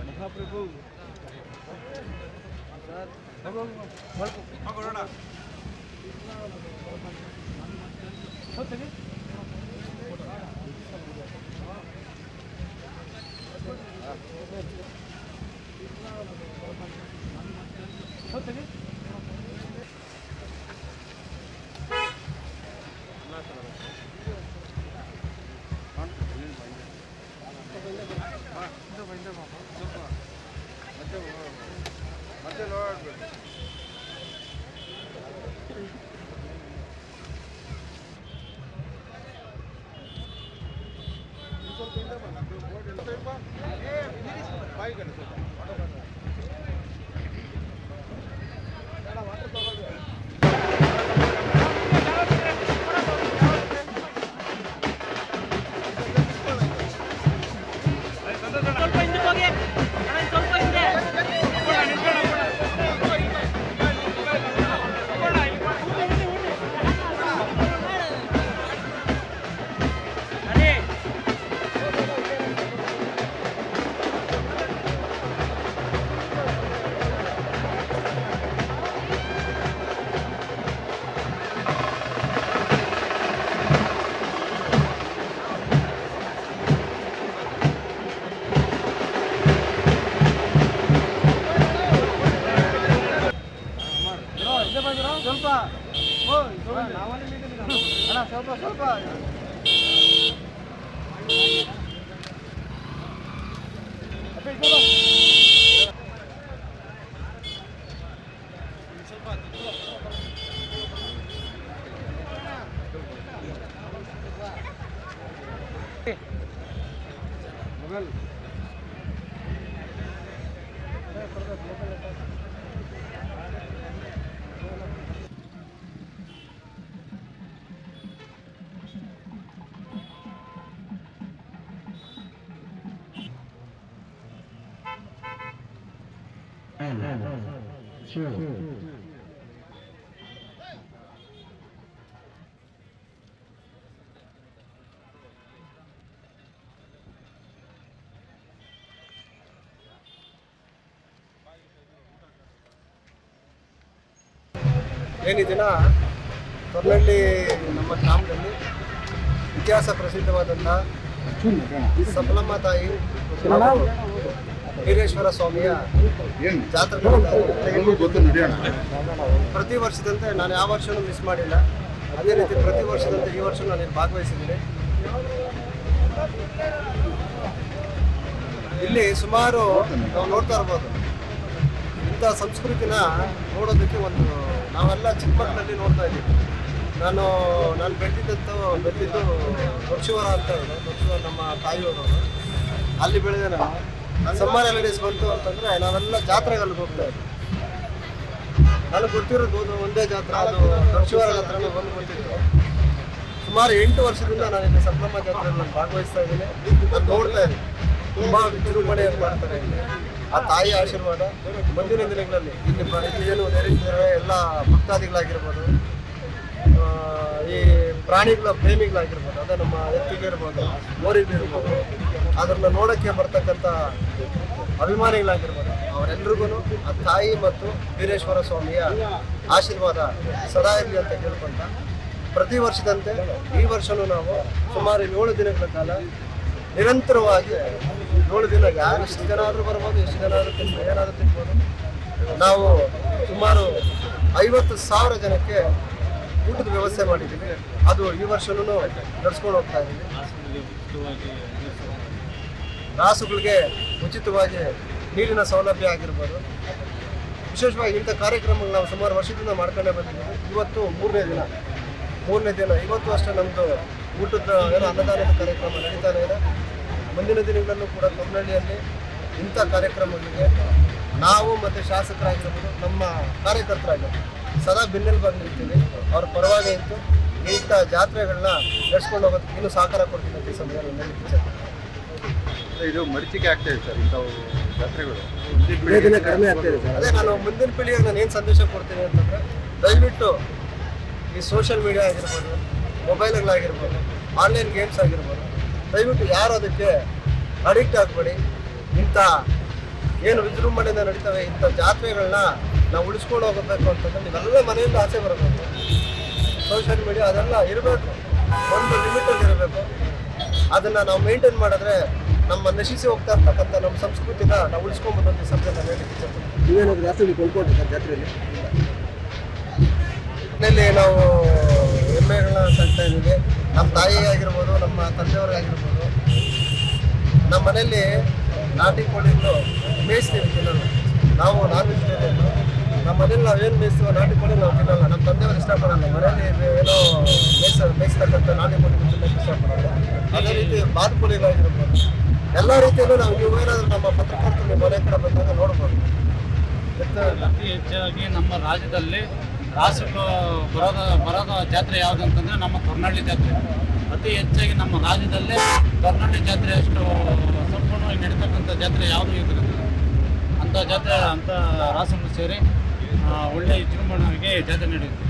ಮಹಾಪ್ರಭು ಸ್ವಲ್ಪ ಸ್ವಲ್ಪ ಸ್ವಲ್ಪ ಮೊಬೈಲ್ Sure. ಏನು ದಿನ ತೊರ್ಲಹಳ್ಳಿ ನಮ್ಮ ಗ್ರಾಮದಲ್ಲಿ ಇತಿಹಾಸ ಪ್ರಸಿದ್ಧವಾದಂಥ ಸಫಲಮ್ಮ ತಾಯಿ ವೀರೇಶ್ವರ ಸ್ವಾಮಿಯ ಜಾತ್ರೆ ಪ್ರತಿ ವರ್ಷದಂತೆ ನಾನು ಯಾವ ವರ್ಷನೂ ಮಿಸ್ ಮಾಡಿಲ್ಲ. ಅದೇ ರೀತಿ ಪ್ರತಿ ವರ್ಷದಂತೆ ಈ ವರ್ಷ ನಾನು ಭಾಗವಹಿಸಿದ್ದೀನಿ. ಇಲ್ಲಿ ಸುಮಾರು ನಾವು ನೋಡ್ತಾ ಇರ್ಬೋದು, ಇಂಥ ಸಂಸ್ಕೃತಿನ ನೋಡೋದಕ್ಕೆ ನಾವೆಲ್ಲ ಚಿಕ್ಕ ಮಕ್ಕಳಲ್ಲಿ ನೋಡ್ತಾ ಇದ್ದೀವಿ. ನಾನು ಬೆಳೆದಿದ್ದು ದಕ್ಷಿವರ ಅಂತ ಹೇಳೋದು, ದಕ್ಷಿವರ ನಮ್ಮ ತಾಯಿಯವರು ಅಲ್ಲಿ ಬೆಳೆದ ಸಮ್ಮರ್ ಹಾಲಿಡೇಸ್ ಬಂತು ಅಂತಂದರೆ ನಾವೆಲ್ಲ ಜಾತ್ರೆಗಳಿಗೆ ಹೋಗ್ತಾ ಇದ್ವಿ. ನನಗೆ ಗೊತ್ತಿರೋದು ಒಂದೇ ಜಾತ್ರೆ, ಅದು ದಕ್ಷಿವರ ಜಾತ್ರೆ ಬಂದು ಗೊತ್ತಿತ್ತು. ಸುಮಾರು 8 ವರ್ಷದಿಂದ ನಾನು ಇಲ್ಲಿ ಸಪ್ಲಮ್ಮ ಜಾತ್ರೆಯಲ್ಲಿ ಭಾಗವಹಿಸ್ತಾ ಇದ್ದೀನಿ. ನಾನು ನೋಡ್ತಾ ಇದ್ದೀನಿ ತುಂಬ ವಿಜೃಂಭಣೆ ಮಾಡ್ತಾರೆ ಇಲ್ಲಿ. ಆ ತಾಯಿ ಆಶೀರ್ವಾದ ಮುಂದಿನ ದಿನಗಳಲ್ಲಿ ಇಲ್ಲಿ ಏನು ನೆರೆದಿದ್ದಾರೆ ಎಲ್ಲ ಭಕ್ತಾದಿಗಳಾಗಿರ್ಬೋದು, ಈ ಪ್ರಾಣಿಗಳ ಪ್ರೇಮಿಗಳಾಗಿರ್ಬೋದು, ಅದೇ ನಮ್ಮ ಎತ್ತಿಗೆ ಇರ್ಬೋದು, ಮೋರಿಗಳಿರ್ಬೋದು, ಅದನ್ನು ನೋಡೋಕ್ಕೆ ಬರ್ತಕ್ಕಂಥ ಅಭಿಮಾನಿಗಳಾಗಿರ್ಬೋದು, ಅವರೆಲ್ಲರಿಗೂ ಆ ತಾಯಿ ಮತ್ತು ವೀರೇಶ್ವರ ಸ್ವಾಮಿಯ ಆಶೀರ್ವಾದ ಸದಾ ಇರಲಿ ಅಂತ ಕೇಳ್ಕೊಂತ ಪ್ರತಿ ವರ್ಷದಂತೆ ಈ ವರ್ಷವೂ ನಾವು ಸುಮಾರು 7 ದಿನಗಳ ಕಾಲ ನಿರಂತರವಾಗಿ 7 ದಿನ ಎಷ್ಟು ಜನ ಆದರೂ ಬರ್ಬೋದು, ಎಷ್ಟು ಜನ ಆದರೂ ತಿನ್ಬೋದು, ಏನಾದರೂ ತಿನ್ಬೋದು. ನಾವು ಸುಮಾರು 50,000 ಜನಕ್ಕೆ ಊಟದ ವ್ಯವಸ್ಥೆ ಮಾಡಿದ್ದೀವಿ. ಅದು ಈ ವರ್ಷವೂ ನಡೆಸ್ಕೊಂಡು ಹೋಗ್ತಾ ಇದ್ದೀವಿ. ರಾಸುಗಳಿಗೆ ಉಚಿತವಾಗಿ ನೀರಿನ ಸೌಲಭ್ಯ ಆಗಿರ್ಬೋದು. ವಿಶೇಷವಾಗಿ ಇಂಥ ಕಾರ್ಯಕ್ರಮಗಳು ನಾವು ಸುಮಾರು ವರ್ಷದಿಂದ ಮಾಡ್ಕೊಂಡೇ ಬಂದಿದ್ದೀವಿ. ಇವತ್ತು ಮೂರನೇ ದಿನ. ಇವತ್ತು ಅಷ್ಟೇ ನಮ್ಮದು ಊಟದ ಅನ್ನದಾನದ ಕಾರ್ಯಕ್ರಮ ನಡೀತಾನೆ ಇದೆ. ಮುಂದಿನ ದಿನಗಳಲ್ಲೂ ಕೂಡ ತೊರ್ಲಹಳ್ಳಿಯಲ್ಲಿ ಇಂಥ ಕಾರ್ಯಕ್ರಮಗಳಿಗೆ ನಾವು ಮತ್ತು ಶಾಸಕರಾಗಿರ್ಬೋದು, ನಮ್ಮ ಕಾರ್ಯಕರ್ತರಾಗಿರ್ಬೋದು ಸದಾ ಬೆನ್ನೆಲುಬಾಗಿ ನಿಲ್ತೀವಿ. ಅವ್ರ ಪರವಾಗಿ ಇತ್ತು ಇಂಥ ಜಾತ್ರೆಗಳನ್ನ ನಡೆಸ್ಕೊಂಡು ಹೋಗೋದಕ್ಕೆ ಇನ್ನೂ ಸಹಕಾರ ಕೊಡ್ತೀನಿ ಅಂತ ಈ ಸಮಯದಲ್ಲಿ ಇದು ಮರೀಚಿಕೆ ಆಗ್ತಾ ಇದೆ ಸರ್. ಇಂಥವು ಜಾತ್ರೆಗಳು ಕಡಿಮೆ ಆಗ್ತಾ ಇದೆ ಸರ್. ಅದೇ ನಾನು ಮುಂದಿನ ಪೀಳಿಗೆಗೆ ನಾನು ಏನು ಸಂದೇಶ ಕೊಡ್ತೀನಿ ಅಂತಂದರೆ, ದಯವಿಟ್ಟು ಈ ಸೋಷಿಯಲ್ ಮೀಡಿಯಾ ಆಗಿರ್ಬೋದು, ಮೊಬೈಲ್ಗಳಾಗಿರ್ಬೋದು, ಆನ್ಲೈನ್ ಗೇಮ್ಸ್ ಆಗಿರ್ಬೋದು, ದಯವಿಟ್ಟು ಯಾರು ಅದಕ್ಕೆ ಅಡಿಕ್ಟ್ ಆಗಬೇಡಿ. ಇಂಥ ಏನು ವಿಜೃಂಭಣೆಯಿಂದ ನಡೀತವೆ ಇಂಥ ಜಾತ್ರೆಗಳನ್ನ ನಾವು ಉಳಿಸ್ಕೊಂಡು ಹೋಗಬೇಕು ಅಂತಂದ್ರೆ ನೀವೆಲ್ಲ ಮನೆಯಿಂದ ಆಸೆ ಬರಬೇಕು. ಸೋಷಿಯಲ್ ಮೀಡಿಯಾ ಅದೆಲ್ಲ ಇರಬೇಕು, ಒಂದು ಲಿಮಿಟಲ್ಲಿ ಇರಬೇಕು. ಅದನ್ನು ನಾವು ಮೇಂಟೈನ್ ಮಾಡಿದ್ರೆ ನಮ್ಮ ನಶಿಸಿ ಹೋಗ್ತಾ ಇರ್ತಕ್ಕಂಥ ನಮ್ಮ ಸಂಸ್ಕೃತಿನ ನಾವು ಉಳಿಸ್ಕೊಂಡ್ಬಂದು ಸಬ್ಜೆಕ್ಟ್ ನಾನು ಹೇಳಲಿಕ್ಕೆ ಇಷ್ಟಪಡ್ತೀನಿ. ನೀವೇನಾದರೂ ಜಾತ್ರೆಯಲ್ಲಿ ಕೊಂಡ್ಕೊಂಡಿದ್ದ ಜಾತ್ರೆಯಲ್ಲಿ ಮನೆಯಲ್ಲಿ ನಾವು ಎಮ್ಮೆಗಳನ್ನ ಸಾಕ್ತಾ ಇದ್ದೀವಿ. ನಮ್ಮ ತಾಯಿ ಆಗಿರ್ಬೋದು, ನಮ್ಮ ತಂದೆಯವರಾಗಿರ್ಬೋದು. ನಮ್ಮ ಮನೆಯಲ್ಲಿ ನಾಟಿ ಕೋಳಿಗಳು ಮೇಯಿಸ್ತೀವಿ, ತಿನ್ನಲ್ಲ. ನಾವು ನಾನ್ ವೆಜಿಟೇರಿಯನ್. ನಮ್ಮ ಮನೇಲಿ ನಾವೇನು ಮೇಯಿಸ್ತೀವೋ ನಾಟಿ ಕೋಳಿ ನಾವು ತಿನ್ನಲ್ಲ. ನಮ್ಮ ತಂದೆಯವರು ಇಷ್ಟಪಡಲ್ಲ. ಮನೆಯಲ್ಲಿ ಏನೋ ಮೇಯಿಸ್ತಕ್ಕಂಥ ನಾಟಿ ಕೋಳಿ ತಿನ್ನೋಕ್ಕೆ ಇಷ್ಟಪಡಲ್ಲ. ಅದೇ ರೀತಿ ಬಾತುಕೋಳಿಗಳಾಗಿರ್ಬೋದು. ಎಲ್ಲ ರೀತಿಯಲ್ಲೂ ನಾವು ನೀವು ಏನಾದರೂ ನಮ್ಮ ಪತ್ರಕರ್ತರು ನಿಮ್ಮ ಮನೆ ಕಡೆ ಬಂದಾಗ ನೋಡ್ಬೋದು. ಅತಿ ಹೆಚ್ಚಾಗಿ ನಮ್ಮ ರಾಜ್ಯದಲ್ಲಿ ರಾಸಕ್ಕೆ ಬರೋದ ಜಾತ್ರೆ ಯಾವುದಂತಂದರೆ ನಮ್ಮ ಕರ್ನಾಟಕ ಜಾತ್ರೆ. ಅತಿ ಹೆಚ್ಚಾಗಿ ನಮ್ಮ ರಾಜ್ಯದಲ್ಲೇ ಕರ್ನಾಟಕ ಜಾತ್ರೆ ಅಷ್ಟು ಸಂಪೂರ್ಣವಾಗಿ ನಡೀತಕ್ಕಂಥ ಜಾತ್ರೆ ಯಾವುದೂ ಇದ್ದಿಲ್ಲ. ಅಂಥ ಜಾತ್ರೆ ಅಂಥ ರಾಸನ್ನು ಸೇರಿ ಒಳ್ಳೆಯ ವಿಜೃಂಭಣೆಯಾಗಿ ಜಾತ್ರೆ ನಡೆಯುತ್ತೆ.